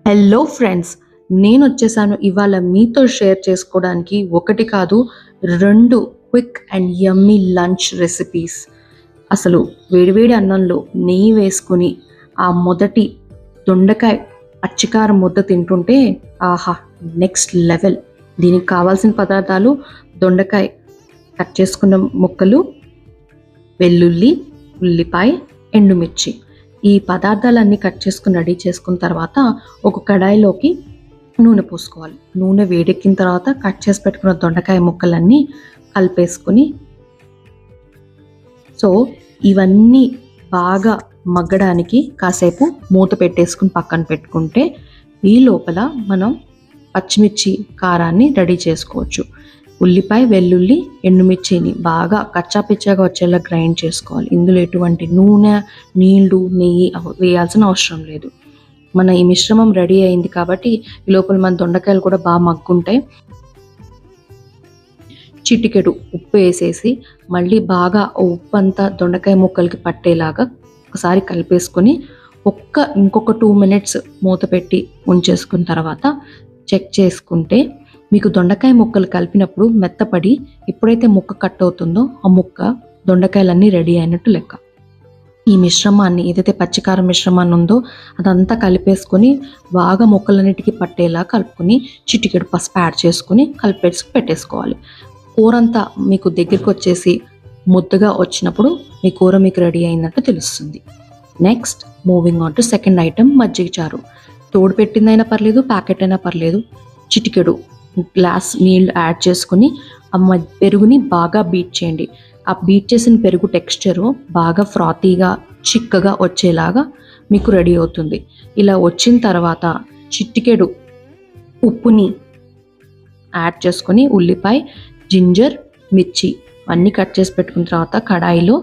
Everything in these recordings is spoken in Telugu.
హలో ఫ్రెండ్స్, నేను వచ్చేసాను ఇవాళ మీతో షేర్ చేసుకోవడానికి ఒకటి కాదు 2 quick and yummy lunch recipes. అసలు వేడివేడి అన్నంలో నెయ్యి వేసుకుని ఆ మొదటి దొండకాయ పచ్చికారం ముద్ద తింటుంటే ఆహా, నెక్స్ట్ లెవెల్. దీనికి కావాల్సిన పదార్థాలు: దొండకాయ కట్ చేసుకున్న ముక్కలు, వెల్లుల్లి, ఉల్లిపాయ, ఎండుమిర్చి. ఈ పదార్థాలన్నీ కట్ చేసుకుని రెడీ చేసుకున్న తర్వాత ఒక కడాయిలోకి నూనె పోసుకోవాలి. నూనె వేడెక్కిన తర్వాత కట్ చేసి పెట్టుకున్న దొండకాయ ముక్కలన్నీ కలిపేసుకుని, సో ఇవన్నీ బాగా మగ్గడానికి కాసేపు మూత పెట్టేసుకుని పక్కన పెట్టుకుంటే ఈ లోపల మనం పచ్చిమిర్చి కారాన్ని రెడీ చేసుకోవచ్చు. ఉల్లిపాయ, వెల్లుల్లి, ఎండుమిర్చిని బాగా కచ్చాపిచ్చాగా వచ్చేలా గ్రైండ్ చేసుకోవాలి. ఇందులో ఎటువంటి నూనె, నీళ్లు, నెయ్యి వేయాల్సిన అవసరం లేదు. మన ఈ మిశ్రమం రెడీ అయింది కాబట్టి ఈ లోపల మన దొండకాయలు కూడా బాగా మగ్గుంటాయి. చిటికెడు ఉప్పు వేసేసి మళ్ళీ బాగా ఉప్పు అంతా దొండకాయ ముక్కలకి పట్టేలాగా ఒకసారి కలిపేసుకొని ఇంకొక 2 minutes మూత పెట్టి ఉంచేసుకున్న తర్వాత చెక్ చేసుకుంటే మీకు దొండకాయ ముక్కలు కలిపినప్పుడు మెత్తపడి ఎప్పుడైతే ముక్క కట్ అవుతుందో ఆ ముక్క దొండకాయలన్నీ రెడీ అయినట్టు లెక్క. ఈ మిశ్రమాన్ని, ఏదైతే పచ్చికారం మిశ్రమాన్ని ఉందో అదంతా కలిపేసుకొని బాగా ముక్కలన్నిటికీ పట్టేలా కలుపుకొని చిటికెడు పసుపు యాడ్ చేసుకుని కలిపేసి పెట్టేసుకోవాలి. కూర అంతా మీకు దగ్గరికి వచ్చేసి ముద్దగా వచ్చినప్పుడు మీ కూర మీకు రెడీ అయినట్టు తెలుస్తుంది. Next moving on to second item, మజ్జిగ చారు. తోడు పెట్టిందైనా పర్లేదు, ప్యాకెట్ అయినా పర్లేదు. చిటికెడు గ్లాస్ నీళ్ళు యాడ్ చేసుకుని ఆ పెరుగుని బాగా బీట్ చేయండి. ఆ బీట్ చేసిన పెరుగు టెక్స్చరు బాగా ఫ్రాతీగా, చిక్కగా వచ్చేలాగా మీకు రెడీ అవుతుంది. ఇలా వచ్చిన తర్వాత చిటికెడు ఉప్పుని యాడ్ చేసుకొని ఉల్లిపాయ, జింజర్, మిర్చి అన్నీ కట్ చేసి పెట్టుకున్న తర్వాత కడాయిలో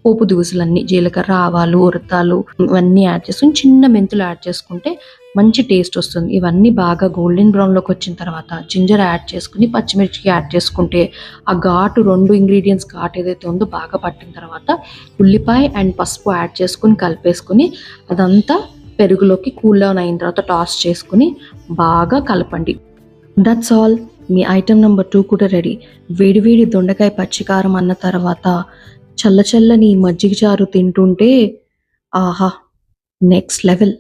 పోపు దినుసులన్నీ, జీలకర్ర, ఆవాలు, ఉరతాలు ఇవన్నీ యాడ్ చేసుకుని చిన్న మెంతులు యాడ్ చేసుకుంటే మంచి టేస్ట్ వస్తుంది. ఇవన్నీ బాగా గోల్డెన్ బ్రౌన్లోకి వచ్చిన తర్వాత జింజర్ యాడ్ చేసుకుని పచ్చిమిర్చి యాడ్ చేసుకుంటే ఆ ఘాటు, 2 ఇంగ్రీడియంట్స్ ఘాటు ఏదైతే ఉందో బాగా పట్టిన తర్వాత ఉల్లిపాయ అండ్ పసుపు యాడ్ చేసుకుని కలిపేసుకుని అదంతా పెరుగులోకి కూల్ డౌన్ అయిన తర్వాత టాస్ చేసుకుని బాగా కలపండి. That's all. Me item number 2 కూడా రెడీ. వేడివేడి దొండకాయ పచ్చికారం అన్న తర్వాత చల్లచల్లని మజ్జిగ చారు తింటుంటే ఆహా, నెక్స్ట్ లెవెల్.